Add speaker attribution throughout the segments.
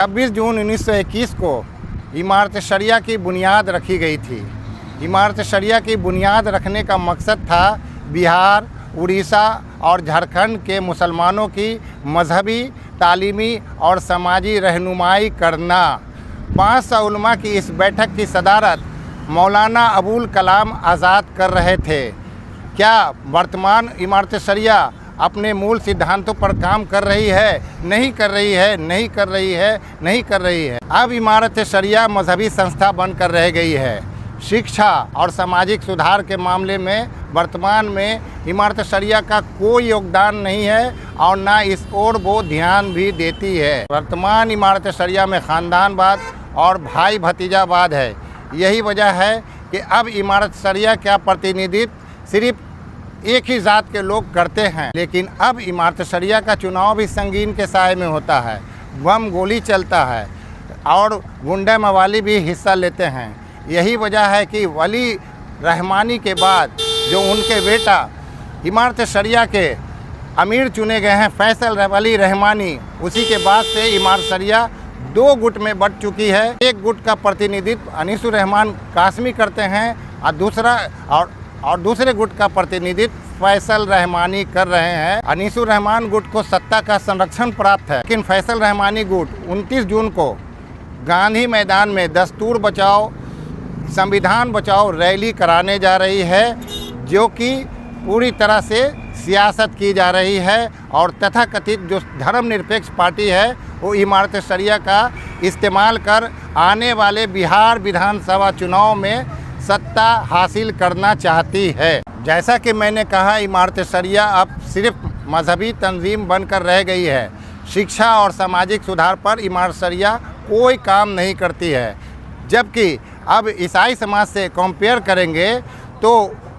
Speaker 1: 26 जून 1921 को इमारत शरिया की बुनियाद रखी गई थी। इमारत शरिया की बुनियाद रखने का मकसद था बिहार, उड़ीसा और झारखंड के मुसलमानों की मजहबी, तालीमी और समाजी रहनुमाई करना। 500 उलमा की इस बैठक की सदारत मौलाना अबुल कलाम आज़ाद कर रहे थे। क्या वर्तमान इमारत शरिया अपने मूल सिद्धांतों पर काम कर रही है? नहीं कर रही है, नहीं कर रही है, नहीं कर रही है। अब इमारत शरिया मजहबी संस्था बनकर रह गई है। शिक्षा और सामाजिक सुधार के मामले में वर्तमान में इमारत शरिया का कोई योगदान नहीं है और ना इस ओर वो ध्यान भी देती है। वर्तमान इमारत शरिया में ख़ानदानवाद और भाई भतीजावाद है। यही वजह है कि अब इमारत शरिया का प्रतिनिधित्व सिर्फ एक ही ज़ात के लोग करते हैं। लेकिन अब इमारत शरिया का चुनाव भी संगीन के साए में होता है, बम गोली चलता है और गुंडा मवाली भी हिस्सा लेते हैं। यही वजह है कि वली रहमानी के बाद जो उनके बेटा इमारत शरिया के अमीर चुने गए हैं, फैसल वली रहमानी, उसी के बाद से इमारत शरिया 2 गुट में बंट चुकी है। एक गुट का प्रतिनिधित्व अनीसुर रहमान कासमी करते हैं और दूसरे गुट का प्रतिनिधित्व फैसल रहमानी कर रहे हैं। अनीसुर रहमान गुट को सत्ता का संरक्षण प्राप्त है, लेकिन फैसल रहमानी गुट 29 जून को गांधी मैदान में दस्तूर बचाओ, संविधान बचाओ रैली कराने जा रही है, जो कि पूरी तरह से सियासत की जा रही है। और तथाकथित जो धर्मनिरपेक्ष पार्टी है वो इमारत शरिया का इस्तेमाल कर आने वाले बिहार विधानसभा चुनाव में सत्ता हासिल करना चाहती है। जैसा कि मैंने कहा, इमारत शरिया अब सिर्फ मजहबी तंजीम बनकर रह गई है। शिक्षा और सामाजिक सुधार पर इमारत शरिया कोई काम नहीं करती है। जबकि अब ईसाई समाज से कंपेयर करेंगे तो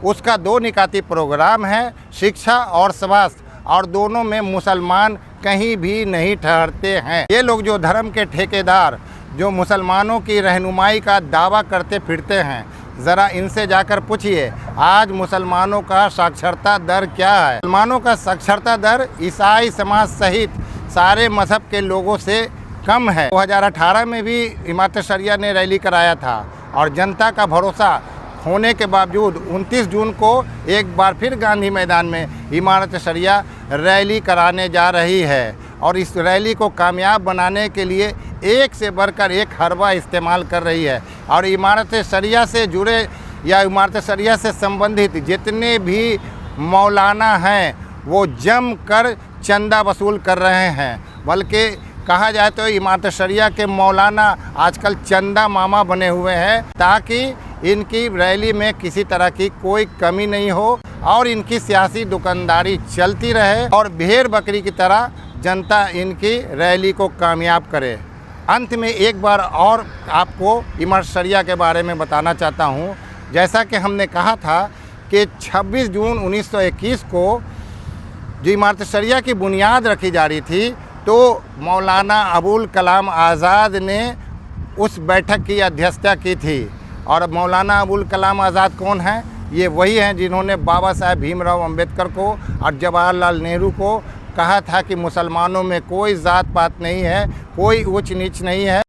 Speaker 1: उसका 2 निकाती प्रोग्राम है, शिक्षा और स्वास्थ्य, और दोनों में मुसलमान कहीं भी नहीं ठहरते हैं। ये लोग जो धर्म के ठेकेदार जो मुसलमानों की रहनुमाई का दावा करते फिरते हैं, ज़रा इनसे जाकर पूछिए आज मुसलमानों का साक्षरता दर क्या है। मुसलमानों का साक्षरता दर ईसाई समाज सहित सारे मज़हब के लोगों से कम है। 2018 में भी इमारत शरिया ने रैली कराया था और जनता का भरोसा होने के बावजूद 29 जून को एक बार फिर गांधी मैदान में इमारत शरिया रैली कराने जा रही है। और इस रैली को कामयाब बनाने के लिए एक से बढ़कर एक हरबा इस्तेमाल कर रही है। और इमारत शरिया से जुड़े या इमारत शरिया से संबंधित जितने भी मौलाना हैं वो जम कर चंदा वसूल कर रहे हैं। बल्कि कहा जाए तो इमारत शरिया के मौलाना आजकल चंदा मामा बने हुए हैं, ताकि इनकी रैली में किसी तरह की कोई कमी नहीं हो और इनकी सियासी दुकानदारी चलती रहे और भेड़ बकरी की तरह जनता इनकी रैली को कामयाब करे। अंत में एक बार और आपको इमारत शरिया के बारे में बताना चाहता हूँ। जैसा कि हमने कहा था कि 26 जून 1921 को जो इमारत शरिया की बुनियाद रखी जा रही थी, तो मौलाना अबुल कलाम आज़ाद ने उस बैठक की अध्यक्षता की थी। और मौलाना अबुल कलाम आज़ाद कौन हैं? ये वही हैं जिन्होंने बाबा साहेब भीमराव अंबेडकर को और जवाहरलाल नेहरू को कहा था कि मुसलमानों में कोई ज़ात पात नहीं है, कोई ऊंच नीच नहीं है।